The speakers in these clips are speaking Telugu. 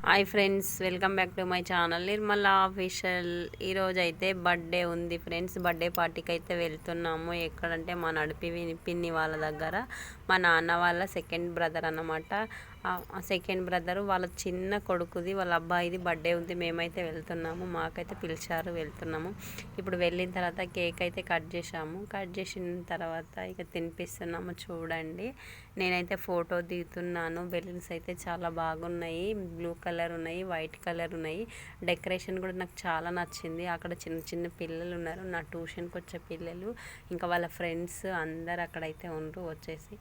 Hi friends, welcome back to my channel Nirmala official. ఈరోజు అయితే బర్త్డే ఉంది ఫ్రెండ్స్. బర్త్డే పార్టీకి అయితే వెళ్తున్నాము. ఎక్కడంటే మా నడిపి పిన్ని వాళ్ళ దగ్గర. మా నాన్న వాళ్ళ సెకండ్ బ్రదర్ అన్నమాట. సెకండ్ బ్రదర్ వాళ్ళ చిన్న కొడుకుది, వాళ్ళ అబ్బాయిది బర్త్డే ఉంది. మేమైతే వెళ్తున్నాము, మాకైతే పిలిచారు, వెళ్తున్నాము. ఇప్పుడు వెళ్ళిన తర్వాత కేక్ అయితే కట్ చేసాము. కట్ చేసిన తర్వాత ఇక తినిపిస్తున్నాము. చూడండి, నేనైతే ఫోటో దిగుతున్నాను. బెలూన్స్ అయితే చాలా బాగున్నాయి, బ్లూ కలర్ ఉన్నాయి, వైట్ కలర్ ఉన్నాయి. డెకరేషన్ కూడా నాకు చాలా నచ్చింది. అక్కడ చిన్న చిన్న పిల్లలు ఉన్నారు, నా ట్యూషన్కి వచ్చే పిల్లలు, ఇంకా వాళ్ళ ఫ్రెండ్స్ అందరు అక్కడైతే ఉండరు. వచ్చేసి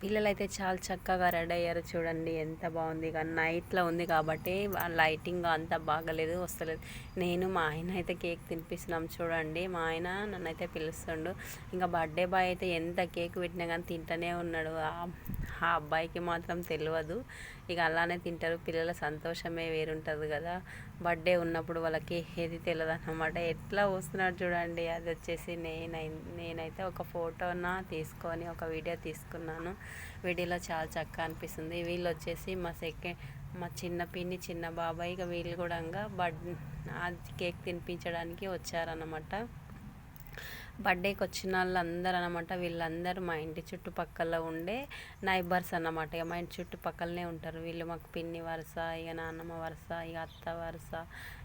పిల్లలు అయితే చాలా చక్కగా రెడీ అయ్యారు. చూడండి ఎంత బాగుంది. ఇక నైట్లో ఉంది కాబట్టి లైటింగ్ అంత బాగలేదు, వస్తలేదు. నేను మా ఆయన అయితే కేక్ తినిపిస్తున్నాం. చూడండి, మా ఆయన నన్ను అయితే పిలుస్తుండు. ఇంకా బర్త్డే బాయ్ అయితే ఎంత కేక్ పెట్టినా కానీ తింటూనే ఉన్నాడు. ఆ అబ్బాయికి మాత్రం తెలియదు. ఇక అలానే తింటారు. పిల్లల సంతోషమే వేరుంటుంది కదా. బర్త్డే ఉన్నప్పుడు వాళ్ళకి ఏది తెలియదు అన్నమాట. ఎట్లా వస్తున్నాడు చూడండి. అది వచ్చేసి నేనైతే ఒక ఫోటోన తీసుకొని ఒక వీడియో తీసుకున్నాను. వీడియోలో చాలా చక్కగా అనిపిస్తుంది. వీళ్ళు వచ్చేసి మా చిన్న పిన్ని, చిన్న బాబాయ్, ఇక వీళ్ళు కూడా కేక్ తినిపించడానికి వచ్చారన్నమాట. బర్త్డేకి వచ్చిన వాళ్ళందరూ అనమాట. వీళ్ళందరూ మా ఇంటి చుట్టుపక్కల ఉండే నైబర్స్ అన్నమాట. ఇక మా ఇంటి చుట్టుపక్కలనే ఉంటారు వీళ్ళు. మాకు పిన్ని వరుస, ఇక నాన్నమ్మ వరుస, ఇక అత్త వరుస,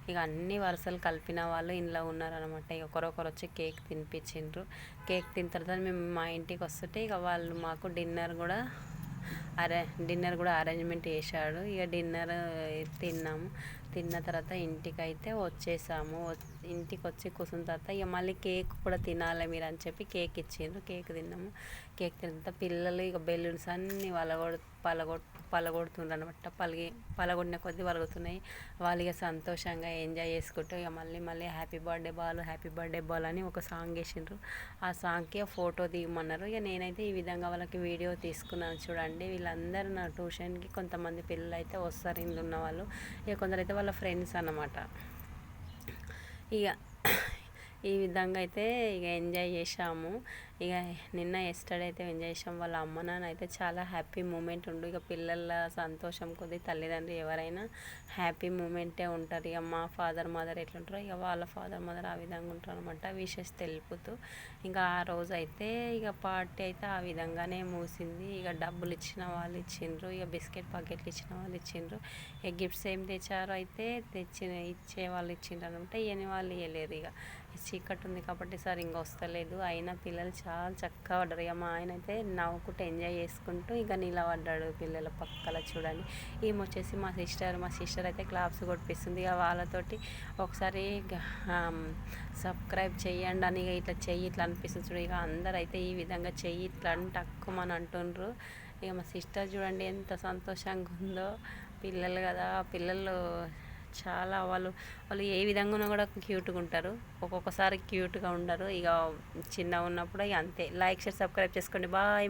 ఇక అన్ని వరుసలు కలిపిన వాళ్ళు ఇంట్లో ఉన్నారనమాట. ఇక ఒకరొకరు వచ్చి కేక్ తినిపించిండ్రు. కేక్ తిన్న తర్వాత మేము మా ఇంటికి వస్తుంటే ఇక వాళ్ళు మాకు డిన్నర్ కూడా అరేంజ్మెంట్ చేశాడు. ఇక డిన్నర్ తిన్నాము. తిన్న తర్వాత ఇంటికి అయితే వచ్చేసాము. ఇంటికి వచ్చి కూర్చున్న తర్వాత ఇక మళ్ళీ కేక్ కూడా తినాలి మీరు అని చెప్పి కేక్ ఇచ్చిండ్రు. కేక్ తిన్నాము. కేక్ తిన్న తర్వాత పిల్లలు ఇక బెలూన్స్ అన్నీ పలగొడుతుండ్రు అనమాట. పలగొట్టిన కొద్దీ వలుగుతున్నాయి. వాళ్ళు ఇక సంతోషంగా ఎంజాయ్ చేసుకుంటూ ఇక మళ్ళీ హ్యాపీ బర్త్డే బాల్ అని ఒక సాంగ్ వేసిండ్రు. ఆ సాంగ్కి ఫోటో దిగమన్నారు. ఇక నేనైతే ఈ విధంగా వాళ్ళకి వీడియో తీసుకున్నాను. చూడండి, వీళ్ళందరూ నా ట్యూషన్కి కొంతమంది పిల్లలు అయితే వస్తారు, ఇంట్లో ఉన్న వాళ్ళు. ఇక కొందరైతే వాళ్ళ ఫ్రెండ్స్ అన్నమాట. ఇక ఈ విధంగా అయితే ఇక ఎంజాయ్ చేసాము. ఇక ఎస్టర్డే అయితే ఎంజాయ్ చేసాం. వాళ్ళ అమ్మ నాన్న అయితే చాలా హ్యాపీ మూమెంట్ ఉండు. ఇక పిల్లల సంతోషం కొద్ది తల్లిదండ్రులు ఎవరైనా హ్యాపీ మూమెంటే ఉంటారు. ఇక మా ఫాదర్ మదర్ ఎట్లుంటారో ఇక వాళ్ళ ఫాదర్ మదర్ ఆ విధంగా ఉంటారు అనమాట. విషెస్ తెలుపుతూ ఇంకా ఆ రోజు అయితే ఇక పార్టీ అయితే ఆ విధంగానే మూసింది. ఇక డబ్బులు ఇచ్చిన వాళ్ళు ఇచ్చిండ్రు, ఇక బిస్కెట్ ప్యాకెట్లు ఇచ్చిన వాళ్ళు ఇచ్చిండ్రు. ఇక గిఫ్ట్స్ ఏం తెచ్చారో అయితే ఇచ్చే వాళ్ళు ఇచ్చిండ్రు అనమాట. ఇవ్వని వాళ్ళు ఇవ్వలేరు. ఇక చీకటి ఉంది కాబట్టి సార్ ఇంకా వస్తలేదు. అయినా పిల్లలు చాలా చక్కగా పడ్డారు. ఇక మా ఆయన అయితే నవ్వుకుంటూ ఎంజాయ్ చేసుకుంటూ ఇక నిలబడ్డాడు పిల్లల పక్కల. చూడండి, ఈమె వచ్చేసి మా సిస్టర్ అయితే క్లాప్స్ కొట్టిస్తుంది. ఇక వాళ్ళతోటి ఒకసారి సబ్స్క్రైబ్ చేయండి అని ఇట్లా చెయ్యి ఇట్లా అనిపిస్తుంది. చూడు, ఇక అందరూ అయితే ఈ విధంగా చెయ్యి ఇట్లా అని తక్కువని అంటుండ్రు. ఇక మా సిస్టర్ చూడండి ఎంత సంతోషంగా ఉందో. పిల్లలు కదా, పిల్లలు చాలా వాళ్ళు ఏ విధంగా ఉన్నా కూడా క్యూట్గా ఉంటారు. ఒక్కొక్కసారి క్యూట్గా ఉండరు. ఇక చిన్నగా ఉన్నప్పుడు ఇక అంతే. లైక్, షేర్, సబ్స్క్రైబ్ చేసుకోండి. బాయ్.